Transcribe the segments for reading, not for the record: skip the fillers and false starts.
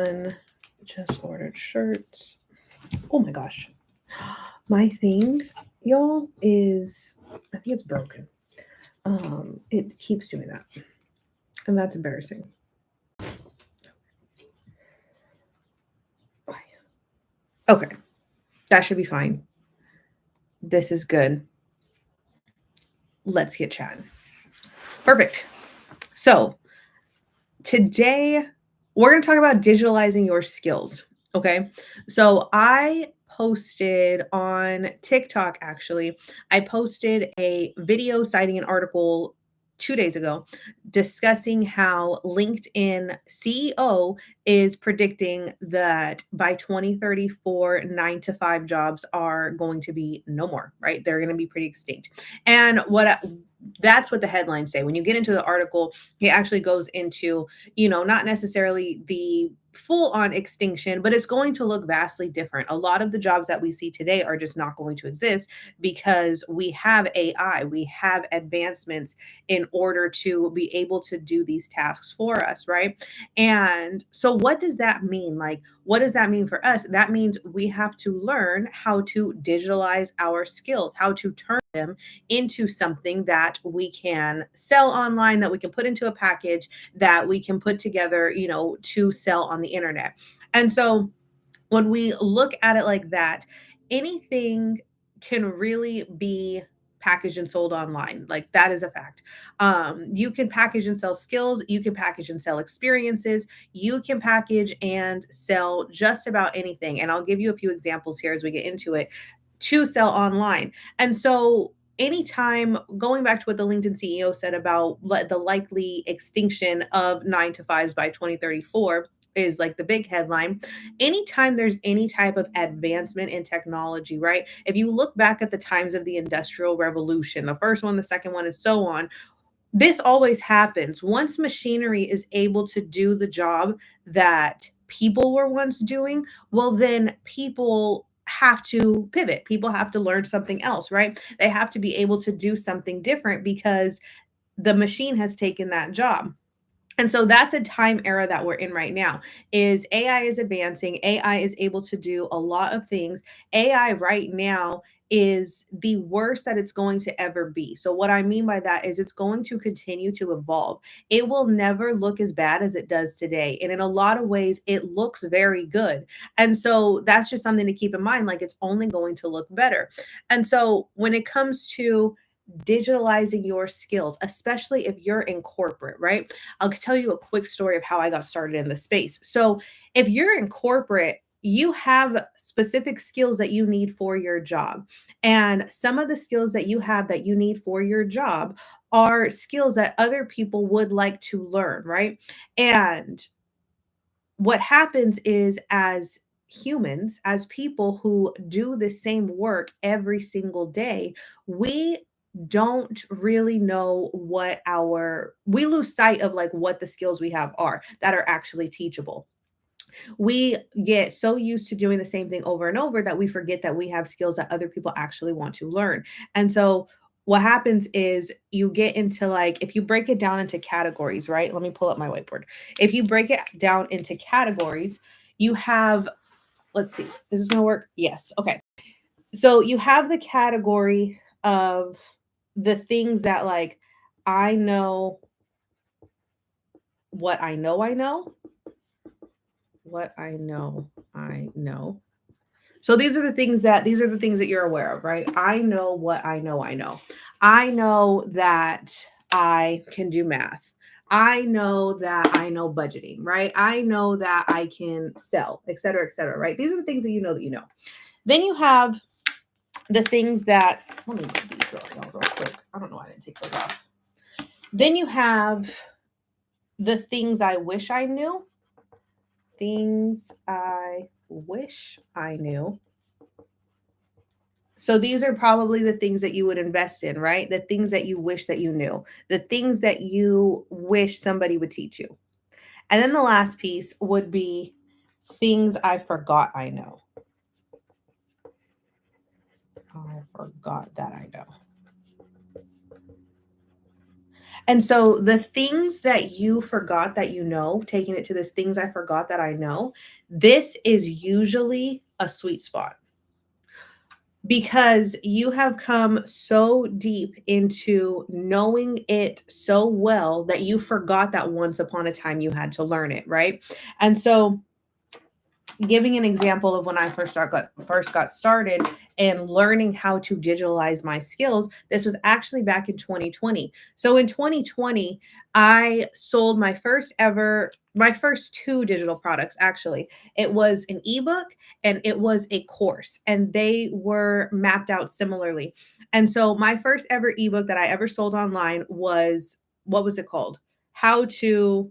everyone. Just ordered shirts. Oh my gosh. My thing, y'all, is I think it's broken. It keeps doing that. And that's embarrassing. Okay. That should be fine. This is good. Let's get chatting. Perfect. So today we're going to talk about digitalizing your skills. Okay. So I posted on TikTok, actually, I posted a video citing an article 2 days ago discussing how LinkedIn CEO is predicting that by 2034, 9 to 5 jobs are going to be no more, right? They're going to be pretty extinct. And that's what the headlines say. When you get into the article, it actually goes into, not necessarily the full on extinction, but it's going to look vastly different. A lot of the jobs that we see today are just not going to exist because we have AI, we have advancements in order to be able to do these tasks for us, right? And so, what does that mean? Like, what does that mean for us? That means we have to learn how to digitalize our skills, how to turn them into something that we can sell online, that we can put into a package, that we can put together, to sell on the internet. And so when we look at it like that, anything can really be packaged and sold online. Like, that is a fact. You can package and sell skills, you can package and sell experiences, you can package and sell just about anything. And I'll give you a few examples here as we get into it to sell online. And so anytime, going back to what the LinkedIn CEO said about the likely extinction of 9 to 5s by 2034 is like the big headline. Anytime there's any type of advancement in technology, right? If you look back at the times of the Industrial Revolution, the first one, the second one, and so on, this always happens. Once machinery is able to do the job that people were once doing, well, then people have to pivot. People have to learn something else, right? They have to be able to do something different because the machine has taken that job. And so that's a time era that we're in right now. Is AI is advancing, AI is able to do a lot of things. AI right now is the worst that it's going to ever be. So what I mean by that is it's going to continue to evolve. It will never look as bad as it does today. And in a lot of ways it looks very good. And so that's just something to keep in mind, like it's only going to look better. And so when it comes to digitalizing your skills, especially if you're in corporate, right? I'll tell you a quick story of how I got started in the space. So, if you're in corporate, you have specific skills that you need for your job. And some of the skills that you have that you need for your job are skills that other people would like to learn, right? And what happens is, as humans, as people who do the same work every single day, we don't really know we lose sight of like what the skills we have are that are actually teachable. We get so used to doing the same thing over and over that we forget that we have skills that other people actually want to learn. And so what happens is you get into, like, if you break it down into categories, right? Let me pull up my whiteboard. If you break it down into categories, you have, let's see, is this going to work? Yes. Okay. So you have the category of the things that, like, I know what I know, what I know, I know. So these are the things that you're aware of, right? I know what I know, I know. I know that I can do math. I know that I know budgeting, right? I know that I can sell, et cetera, right? These are the things that you know that you know. Then you have the things that, let me move these drawers out real quick. I don't know why I didn't take those off. Then you have the things I wish I knew. Things I wish I knew. So these are probably the things that you would invest in, right? The things that you wish that you knew, the things that you wish somebody would teach you. And then the last piece would be things I forgot I know. I forgot that I know. And so the things that you forgot that you know, taking it to this things I forgot that I know, this is usually a sweet spot because you have come so deep into knowing it so well that you forgot that once upon a time you had to learn it, right? And so giving an example of when I first got started and learning how to digitalize my skills, this was actually back in 2020. So in 2020, I sold my first two digital products actually. It was an ebook and it was a course, and they were mapped out similarly. And so my first ever ebook that I ever sold online was, what was it called? How to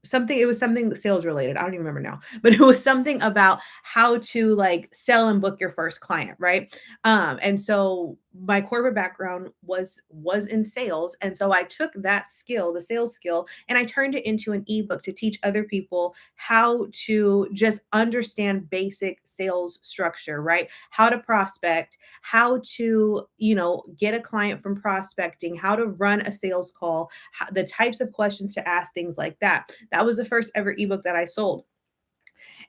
something, it was something sales related. I don't even remember now, but it was something about how to like sell and book your first client, right? And so my corporate background was in sales, and so I took that skill, the sales skill, and I turned it into an ebook to teach other people how to just understand basic sales structure, right? How to prospect, how to, get a client from prospecting, how to run a sales call, the types of questions to ask, things like that. That was the first ever ebook that I sold.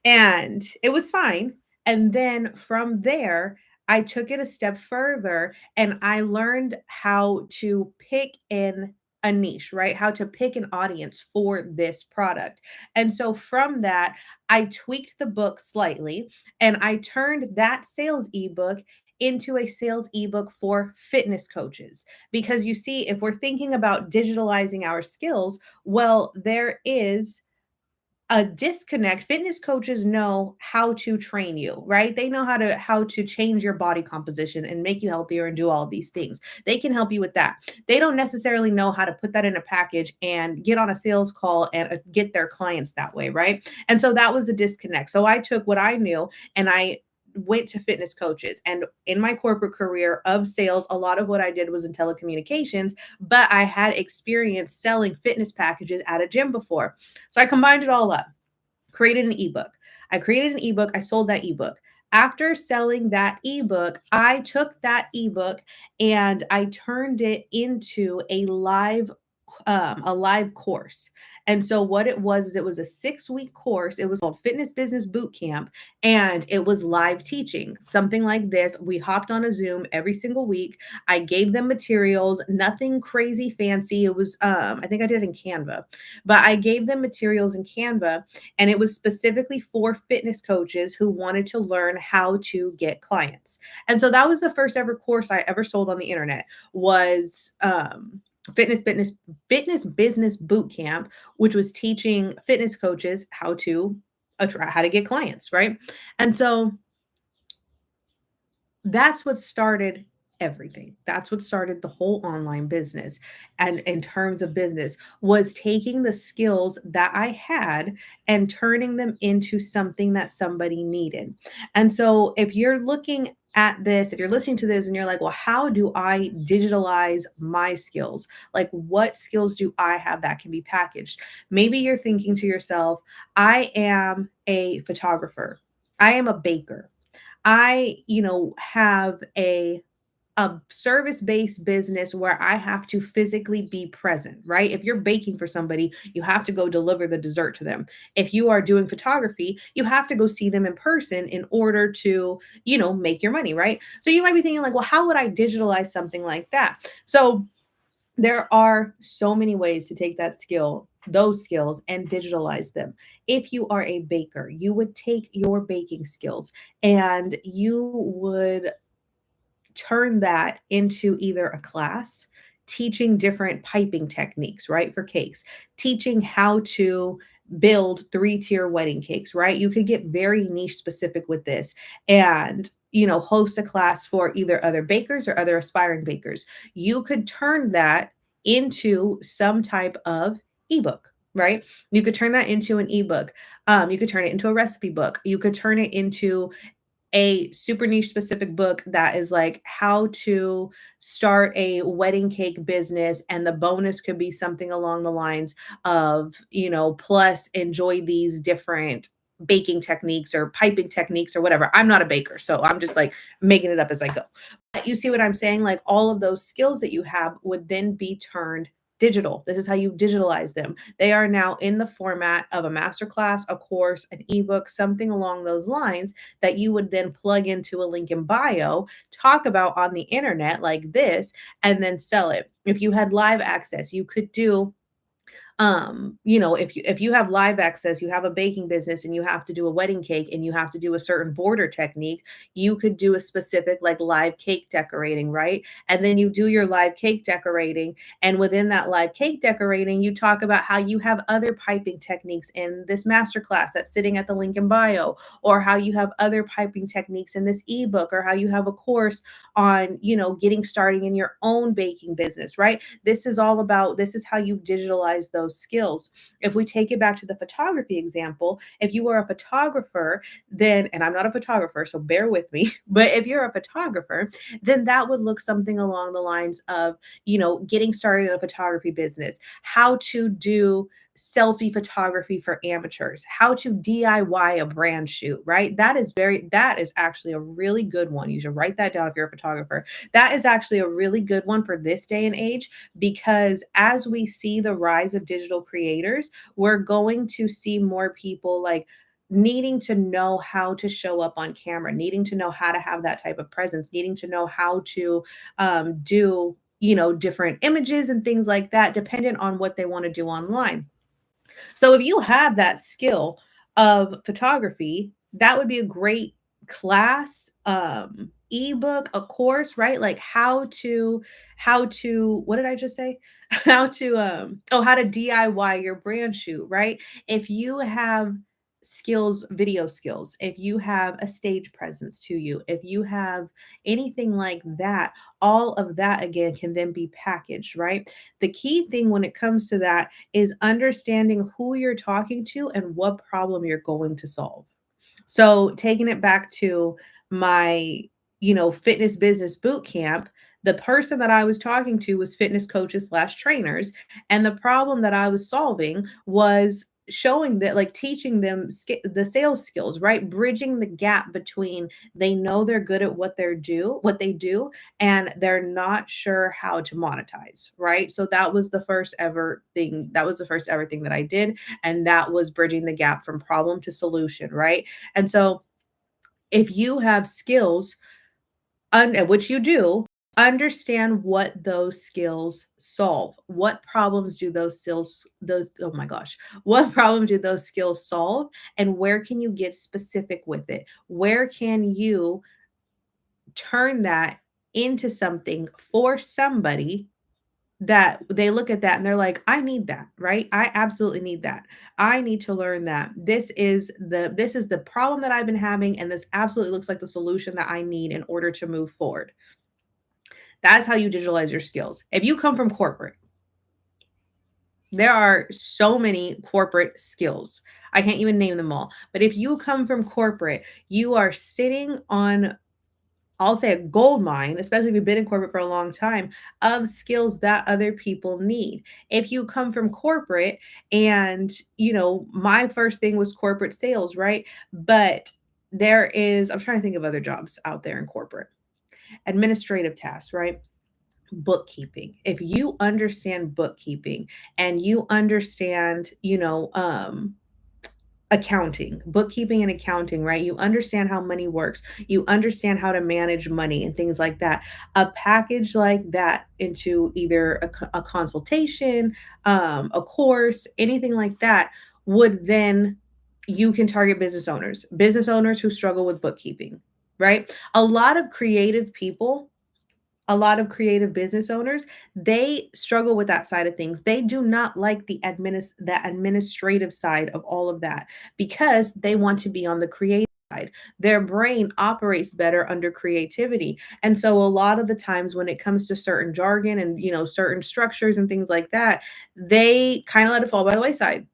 And it was fine. And then from there, I took it a step further and I learned how to pick in a niche, right? How to pick an audience for this product. And so from that, I tweaked the book slightly and I turned that sales ebook into a sales ebook for fitness coaches. Because you see, if we're thinking about digitalizing our skills, well, there is a disconnect. Fitness coaches know how to train you, right? They know how to change your body composition and make you healthier and do all of these things. They can help you with that. They don't necessarily know how to put that in a package and get on a sales call and get their clients that way, right? And so that was a disconnect. So I took what I knew and I went to fitness coaches. And in my corporate career of sales, a lot of what I did was in telecommunications, but I had experience selling fitness packages at a gym before. So I combined it all up, created an ebook. I created an ebook. I sold that ebook. After selling that ebook, I took that ebook and I turned it into a live course. And so what it was is it was a 6-week course. It was called Fitness Business Boot Camp, and it was live teaching, something like this. We hopped on a Zoom every single week. I gave them materials, nothing crazy fancy. It was I think I did it in Canva, but I gave them materials in Canva, and it was specifically for fitness coaches who wanted to learn how to get clients. And so that was the first ever course I ever sold on the internet, was fitness business boot camp, which was teaching fitness coaches how to get clients, right? And so that's what started everything. That's what started the whole online business. And in terms of business, was taking the skills that I had and turning them into something that somebody needed. And so if you're looking at this, if you're listening to this and you're like, well, how do I digitalize my skills? Like, what skills do I have that can be packaged? Maybe you're thinking to yourself, I am a photographer, I am a baker, I, have a service-based business where I have to physically be present, right? If you're baking for somebody, you have to go deliver the dessert to them. If you are doing photography, you have to go see them in person in order to, make your money, right? So you might be thinking like, well, how would I digitalize something like that? So there are so many ways to take those skills, and digitalize them. If you are a baker, you would take your baking skills and you would turn that into either a class teaching different piping techniques, right? For cakes, teaching how to build 3-tier wedding cakes, right? You could get very niche specific with this and, host a class for either other bakers or other aspiring bakers. You could turn that into some type of ebook, right? You could turn that into an ebook. You could turn it into a recipe book. You could turn it into a super niche specific book that is like how to start a wedding cake business, and the bonus could be something along the lines of, plus enjoy these different baking techniques or piping techniques or whatever. I'm not a baker, so I'm just like making it up as I go. But you see what I'm saying? Like all of those skills that you have would then be turned digital. This is how you digitalize them. They are now in the format of a masterclass, a course, an ebook, something along those lines that you would then plug into a link in bio, talk about on the internet like this, and then sell it. If you had live access, you could do if you have live access, you have a baking business and you have to do a wedding cake and you have to do a certain border technique, you could do a specific like live cake decorating, right? And then you do your live cake decorating, and within that live cake decorating, you talk about how you have other piping techniques in this masterclass that's sitting at the link in bio, or how you have other piping techniques in this ebook, or how you have a course on, getting starting in your own baking business, right? This is how you digitalize those skills. If we take it back to the photography example, if you are a photographer, then, and I'm not a photographer, so bear with me, but if you're a photographer, then that would look something along the lines of, getting started in a photography business, how to do selfie photography for amateurs, how to DIY a brand shoot, right? That is actually a really good one. You should write that down if you're a photographer. That is actually a really good one for this day and age, because as we see the rise of digital creators, we're going to see more people like needing to know how to show up on camera, needing to know how to have that type of presence, needing to know how to do different images and things like that, dependent on what they want to do online. So if you have that skill of photography, that would be a great class, ebook, a course, right? Like how to what did I just say? How to DIY your brand shoot, right? If you have skills, video skills, if you have a stage presence to you, if you have anything like that, all of that again can then be packaged, right? The key thing when it comes to that is understanding who you're talking to and what problem you're going to solve. So taking it back to my, fitness business boot camp, the person that I was talking to was fitness coaches slash trainers. And the problem that I was solving was showing that, like, teaching them the sales skills, right? Bridging the gap between they know they're good at what they do, and they're not sure how to monetize, right? So that was the first ever thing. That was the first ever thing that I did. And that was bridging the gap from problem to solution, right? And so if you have skills, which you do, understand what those skills solve. What problems do those oh my gosh, what problem do those skills solve, and where can you get specific with it? Where can you turn that into something for somebody that they look at that and they're like, I need that, right? I absolutely need that. I need to learn that. This is the problem that I've been having, and this absolutely looks like the solution that I need in order to move forward. That's how you digitalize your skills. If you come from corporate, there are so many corporate skills. I can't even name them all. But if you come from corporate, you are sitting on, I'll say, a gold mine, especially if you've been in corporate for a long time, of skills that other people need. If you come from corporate and, my first thing was corporate sales, right? But I'm trying to think of other jobs out there in corporate, administrative tasks, right? Bookkeeping. If you understand bookkeeping and you understand, accounting, bookkeeping and accounting, right? You understand how money works. You understand how to manage money and things like that. A package like that into either a consultation, a course, anything like that would then, you can target business owners who struggle with bookkeeping, right? A lot of creative business owners, they struggle with that side of things. They do not like the administrative side of all of that, because they want to be on the creative side. Their brain operates better under creativity. And so a lot of the times when it comes to certain jargon and, certain structures and things like that, they kind of let it fall by the wayside.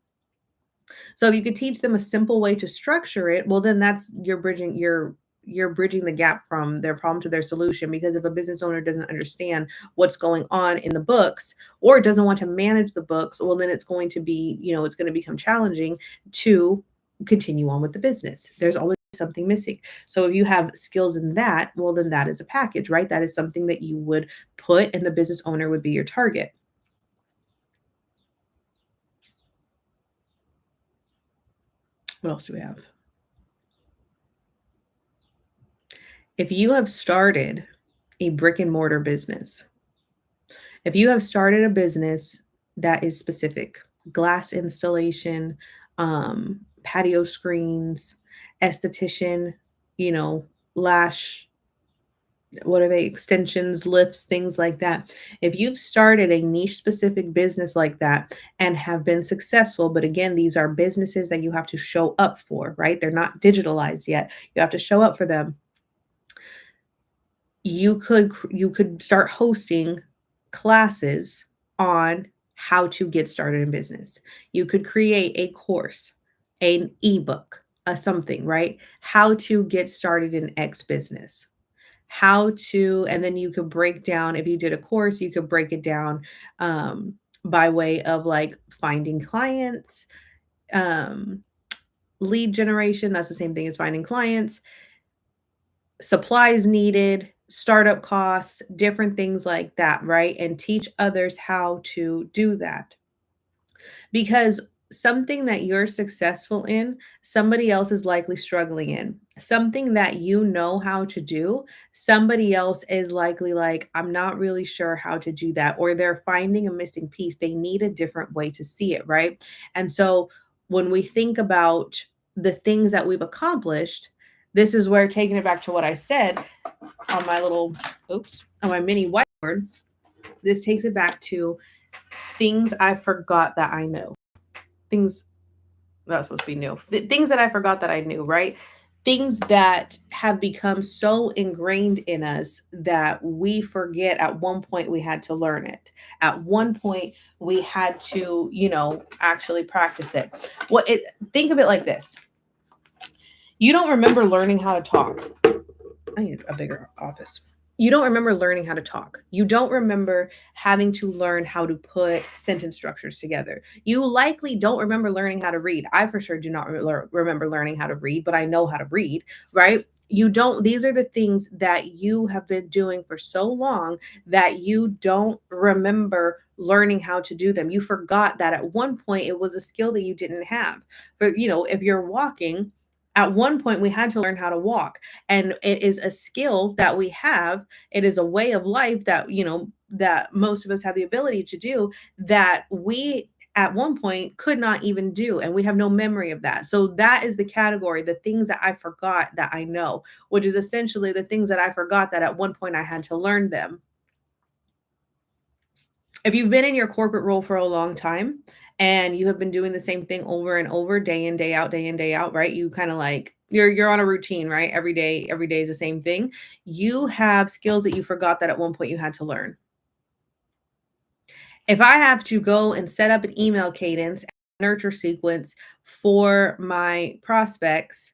So if you could teach them a simple way to structure it, well, then that's you're bridging the gap from their problem to their solution. Because if a business owner doesn't understand what's going on in the books, or doesn't want to manage the books, well, then it's going to become challenging to continue on with the business. There's always something missing. So if you have skills in that, well, then that is a package, right? That is something that you would put, and the business owner would be your target. What else do we have? If you have started a brick and mortar business, if you have started a business that is specific, glass installation, patio screens, esthetician, you know, lash, what are they? Extensions, lifts, things like that. If you've started a niche specific business like that and have been successful, but again, these are businesses that you have to show up for, right? They're not digitalized yet. You have to show up for them. You could start hosting classes on how to get started in business. You could create a course, an ebook, a something, right? How to get started in X business. How to, and then you could break down, if you did a course, you could break it down by way of like finding clients, um, lead generation. That's the same thing as finding clients, supplies needed, startup costs, different things like that, right? And teach others how to do that. Because something that you're successful in, somebody else is likely struggling in. Something that you know how to do, somebody else is likely like, I'm not really sure how to do that, or they're finding a missing piece. They need a different way to see it, right? And so when we think about the things that we've accomplished, this is where, taking it back to what I said on my little, on my mini whiteboard, this takes it back to things I forgot that I know. Things that's supposed to be new. Things that I forgot that I knew, right? Things that have become so ingrained in us that we forget at one point we had to learn it. At one point we had to, actually practice it. Think of it like this. You don't remember learning how to talk. I need a bigger office. You don't remember learning how to talk. You don't remember having to learn how to put sentence structures together. You likely don't remember learning how to read. I for sure do not remember learning how to read, but I know how to read, right? You don't, these are the things that you have been doing for so long that you don't remember learning how to do them. You forgot that at one point it was a skill that you didn't have. But, if you're walking, at one point we had to learn how to walk, and it is a skill that we have. It is a way of life that that most of us have the ability to do, that we at one point could not even do, and we have no memory of that. So that is the category, the things that I forgot that I know, which is essentially the things that I forgot that at one point I had to learn them. If you've been in your corporate role for a long time and you have been doing the same thing over and over, day in, day out, day in, day out, right? You kind of like, you're on a routine, right? Every day is the same thing. You have skills that you forgot that at one point you had to learn. If I have to go and set up an email cadence, nurture sequence for my prospects,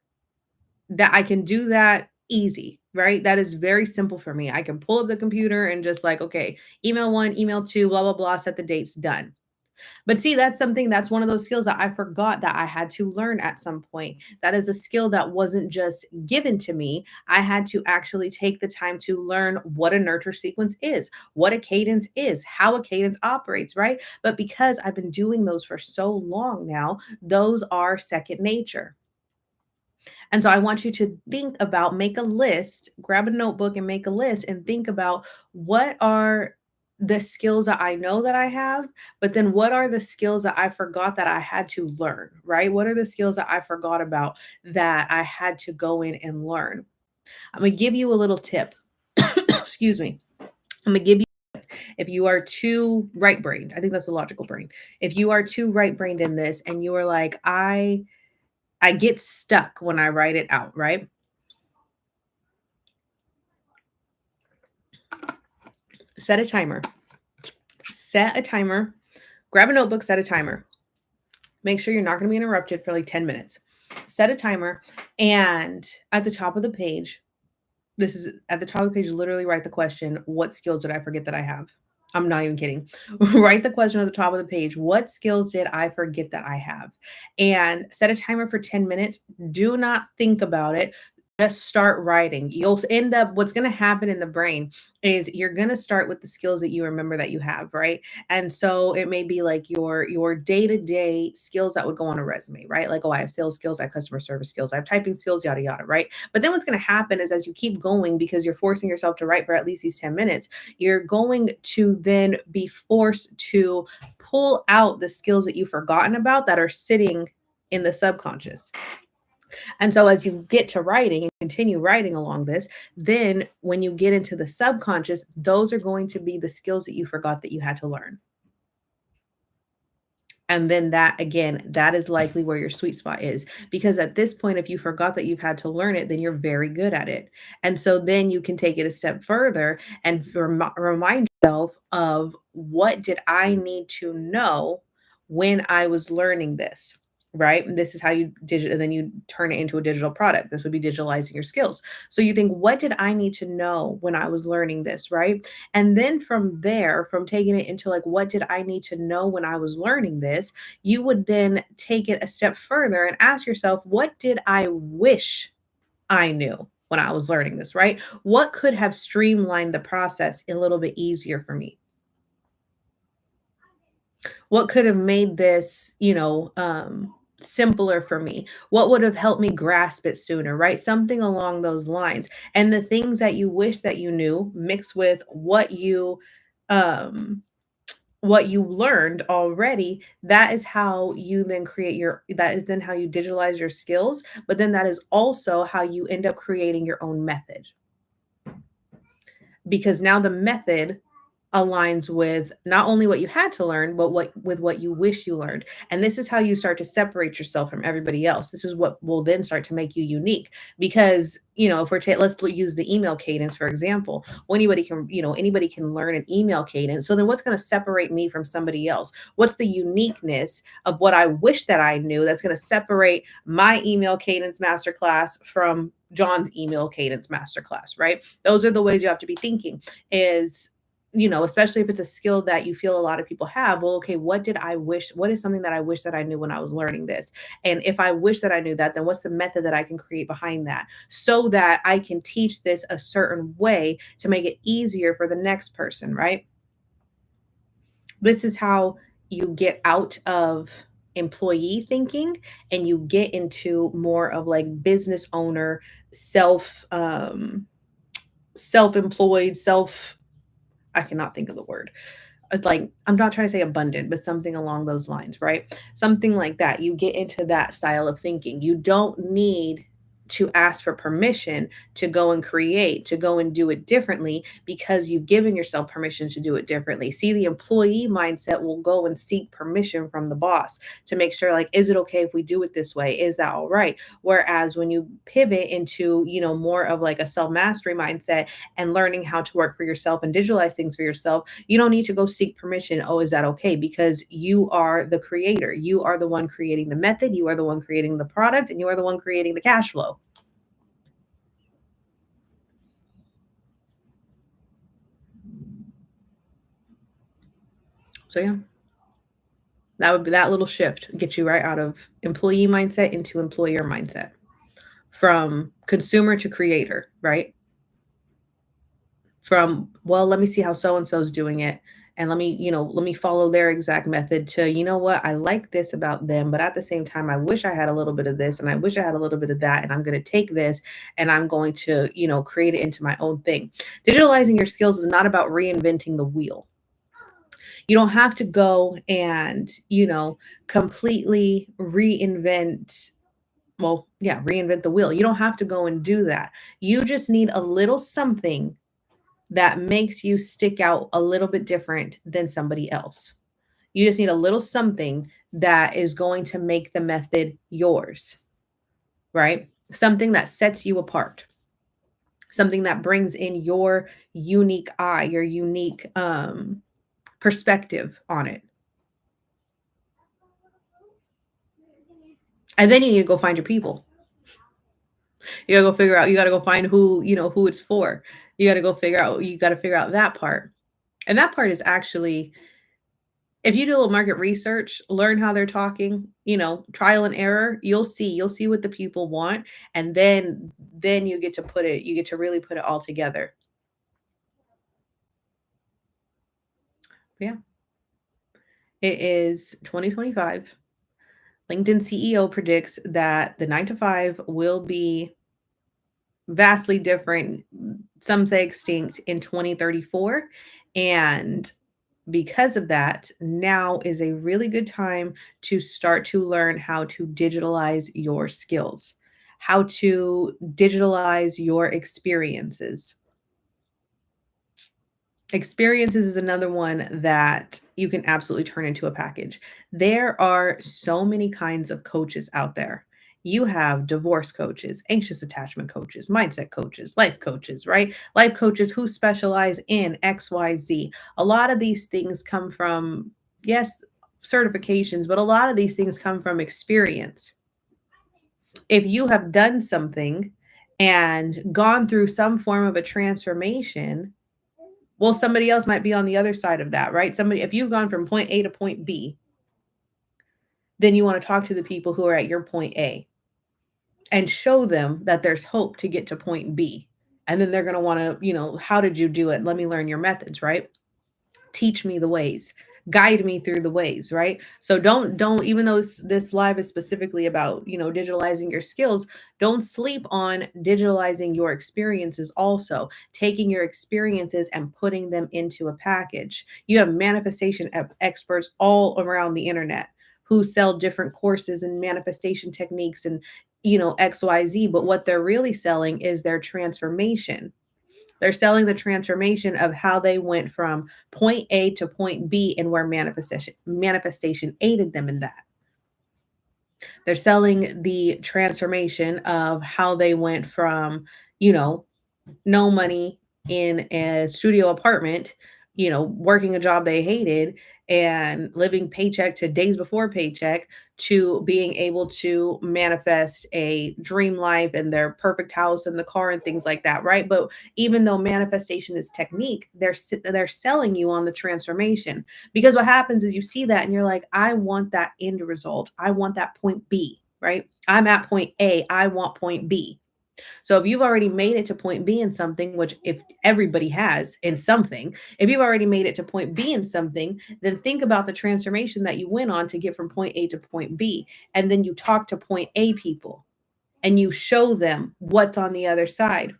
that I can do that easy, right? That is very simple for me. I can pull up the computer and just like, okay, email one, email two, blah, blah, blah, set the dates, done. But see, that's one of those skills that I forgot that I had to learn at some point. That is a skill that wasn't just given to me. I had to actually take the time to learn what a nurture sequence is, what a cadence is, how a cadence operates, right? But because I've been doing those for so long now, those are second nature. And so I want you to think about, make a list, grab a notebook and make a list and think about, what are the skills that I know that I have, but then what are the skills that I forgot that I had to learn, right? What are the skills that I forgot about that I had to go in and learn? I'm going to give you a little tip. Excuse me. I'm going to give you, if you are too right brained, I think that's a logical brain. If you are too right brained in this and you are like, I get stuck when I write it out, right? Set a timer. Set a timer. Grab a notebook, set a timer. Make sure you're not going to be interrupted for like 10 minutes. Set a timer, and at the top of the page, this is at the top of the page, literally write the question, what skills did I forget that I have? I'm not even kidding. Write the question at the top of the page. What skills did I forget that I have? And set a timer for 10 minutes. Do not think about it. just start writing. You'll end up, what's going to happen in the brain is you're going to start with the skills that you remember that you have, right? And so it may be like your day-to-day skills that would go on a resume, right? Like, oh, I have sales skills, I have customer service skills, I have typing skills, yada yada, right? But then what's going to happen is as you keep going, because you're forcing yourself to write for at least these 10 minutes, you're going to then be forced to pull out the skills that you've forgotten about that are sitting in the subconscious. And so as you get to writing and continue writing along this, then when you get into the subconscious, those are going to be the skills that you forgot that you had to learn. And then that again, that is likely where your sweet spot is. Because at this point, if you forgot that you've had to learn it, then you're very good at it. And so then you can take it a step further and remind yourself of what did I need to know when I was learning this. Right. And this is how you digital, and then you turn it into a digital product. This would be digitalizing your skills. So you think, what did I need to know when I was learning this? Right. And then from there, from taking it into like, what did I need to know when I was learning this? You would then take it a step further and ask yourself, what did I wish I knew when I was learning this, right? What could have streamlined the process a little bit easier for me? What could have made this, simpler for me? What would have helped me grasp it sooner, right? Something along those lines. And the things that you wish that you knew mixed with um what you learned already, that is how you then create your that is then how you digitalize your skills, but then that is also how you end up creating your own method, because now the method aligns with not only what you had to learn, but what you wish you learned. And this is how you start to separate yourself from everybody else. This is what will then start to make you unique. Because, if let's use the email cadence, for example. Anybody can learn an email cadence. So then what's going to separate me from somebody else? What's the uniqueness of what I wish that I knew that's going to separate my email cadence masterclass from John's email cadence masterclass, right? Those are the ways you have to be thinking is, especially if it's a skill that you feel a lot of people have. Well, okay, what is something that I wish that I knew when I was learning this? And if I wish that I knew that, then what's the method that I can create behind that so that I can teach this a certain way to make it easier for the next person, right? This is how you get out of employee thinking and you get into more of like business owner, self-employed, I cannot think of the word. It's like, I'm not trying to say abundant, but something along those lines, right? Something like that. You get into that style of thinking. You don't need to ask for permission to go and create, to go and do it differently because you've given yourself permission to do it differently. See, the employee mindset will go and seek permission from the boss to make sure, like, is it okay if we do it this way? Is that all right? Whereas when you pivot into, more of like a self mastery mindset and learning how to work for yourself and digitalize things for yourself, you don't need to go seek permission. Oh, is that okay? Because you are the creator. You are the one creating the method. You are the one creating the product, and you are the one creating the cash flow. So yeah, that would be that little shift get you right out of employee mindset into employer mindset, from consumer to creator, right? From, well, let me see how so and so's doing it, and let me follow their exact method, to, what, I like this about them, but at the same time I wish I had a little bit of this and I wish I had a little bit of that, and I'm going to take this and I'm going to, create it into my own thing. Digitalizing your skills is not about reinventing the wheel. You don't have to go and, completely reinvent, well, yeah, reinvent the wheel. You don't have to go and do that. You just need a little something that makes you stick out a little bit different than somebody else. You just need a little something that is going to make the method yours, right? Something that sets you apart, something that brings in your unique eye, your unique perspective on it. And then you need to go find your people. You got to go find who it's for. You got to figure out that part. And that part is actually, if you do a little market research, learn how they're talking, trial and error, you'll see what the people want. And then then you get to really put it all together. Yeah. It is 2025. LinkedIn CEO predicts that the 9 to 5 will be vastly different, some say extinct in 2034. And because of that, now is a really good time to start to learn how to digitalize your skills, how to digitalize your experiences. Experiences is another one that you can absolutely turn into a package. There are so many kinds of coaches out there. You have divorce coaches, anxious attachment coaches, mindset coaches, life coaches, right? Life coaches who specialize in XYZ. A lot of these things come from, yes, certifications, but a lot of these things come from experience. If you have done something and gone through some form of a transformation, well, somebody else might be on the other side of that, right? Somebody, if you've gone from point A to point B, then you want to talk to the people who are at your point A and show them that there's hope to get to point B. And then they're going to want to, how did you do it? Let me learn your methods, right? Teach me the ways, guide me through the ways, right? So don't even though this live is specifically about digitalizing your skills, don't sleep on digitalizing your experiences, also taking your experiences and putting them into a package. You have manifestation experts all around the internet who sell different courses and manifestation techniques and XYZ, but what they're really selling is their transformation. They're selling the transformation of how they went from point A to point B and where manifestation aided them in that. They're selling the transformation of how they went from, you know, no money in a studio apartment, working a job they hated and living paycheck to days before paycheck, to being able to manifest a dream life and their perfect house and the car and things like that, right? But even though manifestation is technique, they're selling you on the transformation, because what happens is you see that and you're like, I want that end result. I want that point B, right? I'm at point A, I want point B. So if you've already made it to point B in something, which if everybody has in something, if you've already made it to point B in something, then think about the transformation that you went on to get from point A to point B. And then you talk to point A people and you show them what's on the other side.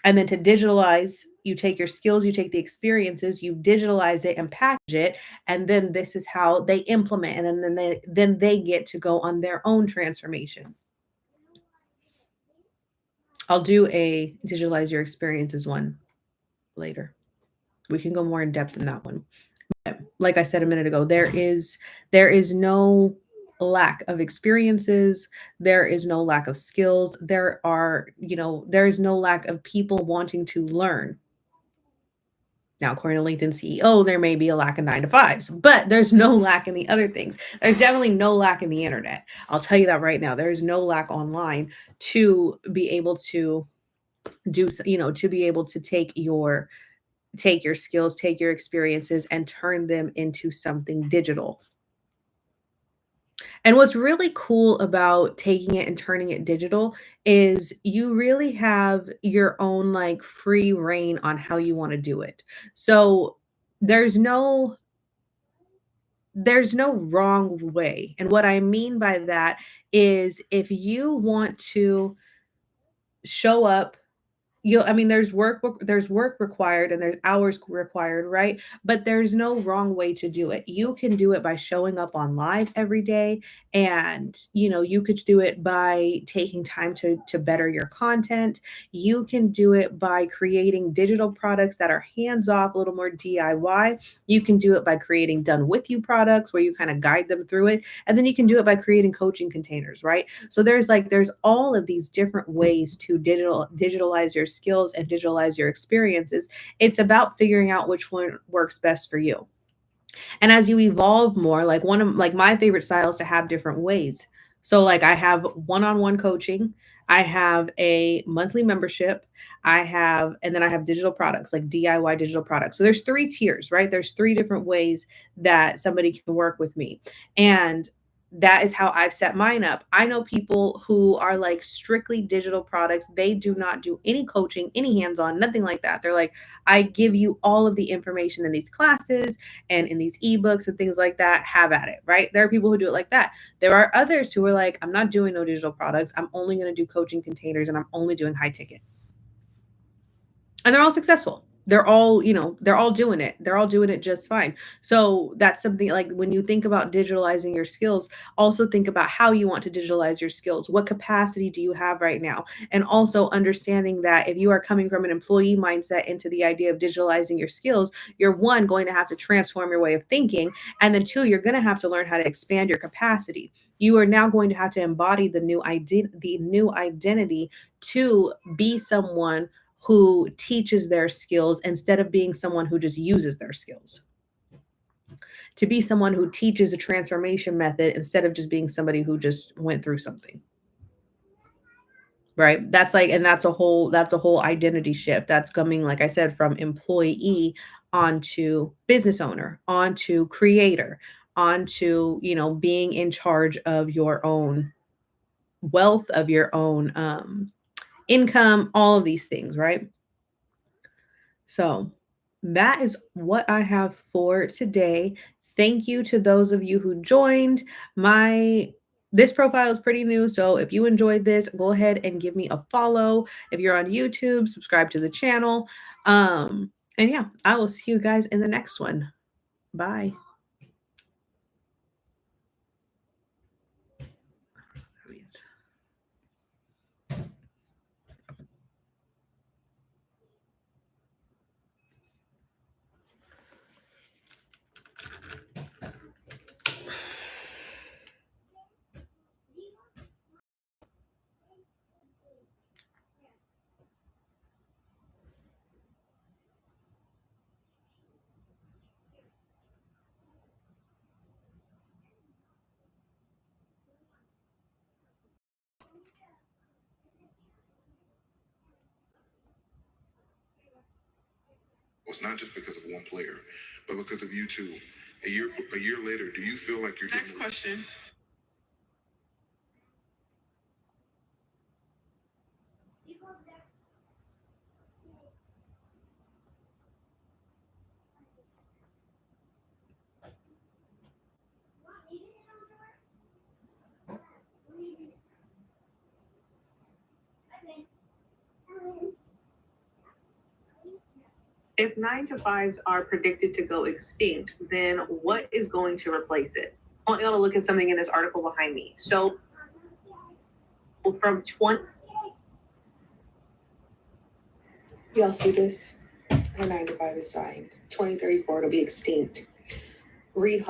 And then to digitalize, you take your skills, you take the experiences, you digitalize it and package it, and then this is how they implement, and then they get to go on their own transformation. I'll do a digitalize your experiences one later. We can go more in depth in that one. But like I said a minute ago, there is no lack of experiences, there is no lack of skills. There is no lack of people wanting to learn. Now, according to LinkedIn CEO, there may be a lack of 9 to 5s, but there's no lack in the other things. There's definitely no lack in the internet. I'll tell you that right now. There's no lack online to be able to to be able to take your skills, take your experiences and turn them into something digital. And what's really cool about taking it and turning it digital is you really have your own like free reign on how you want to do it. So there's no there's no wrong way. And what I mean by that is if you want to show up, there's work required and there's hours required, right? But there's no wrong way to do it. You can do it by showing up on live every day, and you could do it by taking time to better your content. You can do it by creating digital products that are hands off, a little more DIY. You can do it by creating done with you products where you kind of guide them through it, and then you can do it by creating coaching containers, right? So there's all of these different ways to digitalize your skills and digitalize your experiences. It's about figuring out which one works best for you. And as you evolve more, like one of like my favorite styles to have different ways. So like I have one-on-one coaching, I have a monthly membership, and then I have digital products, like DIY digital products. So there's 3 tiers, right? There's 3 different ways that somebody can work with me. And That is how I've set mine up. I know people who are like strictly digital products. They do not do any coaching, any hands on, nothing like that. They're like, I give you all of the information in these classes and in these ebooks and things like that. Have at it, right? There are people who do it like that. There are others who are like, I'm not doing no digital products. I'm only going to do coaching containers and I'm only doing high ticket. And they're all successful. They're all, they're all doing it. They're all doing it just fine. So that's something like when you think about digitalizing your skills, also think about how you want to digitalize your skills. What capacity do you have right now? And also understanding that if you are coming from an employee mindset into the idea of digitalizing your skills, you're one, going to have to transform your way of thinking. And then two, you're going to have to learn how to expand your capacity. You are now going to have to embody the new identity to be someone who teaches their skills instead of being someone who just uses their skills. To be someone who teaches a transformation method instead of just being somebody who just went through something. Right? That's a whole identity shift. That's coming, like I said, from employee onto business owner, onto creator, onto, being in charge of your own wealth, of your own income, all of these things, right? So that is what I have for today. Thank you to those of you who joined. This profile is pretty new, so if you enjoyed this, go ahead and give me a follow. If you're on YouTube, subscribe to the channel. And yeah, I will see you guys in the next one. Bye. It's not just because of one player, but because of you two. A year later, do you feel like you're Next question. If 9 to 5s are predicted to go extinct, then what is going to replace it? I want you all to look at something in this article behind me. So from 20. Y'all see this? A 9 to 5 is dying. 2034 it'll be extinct. Read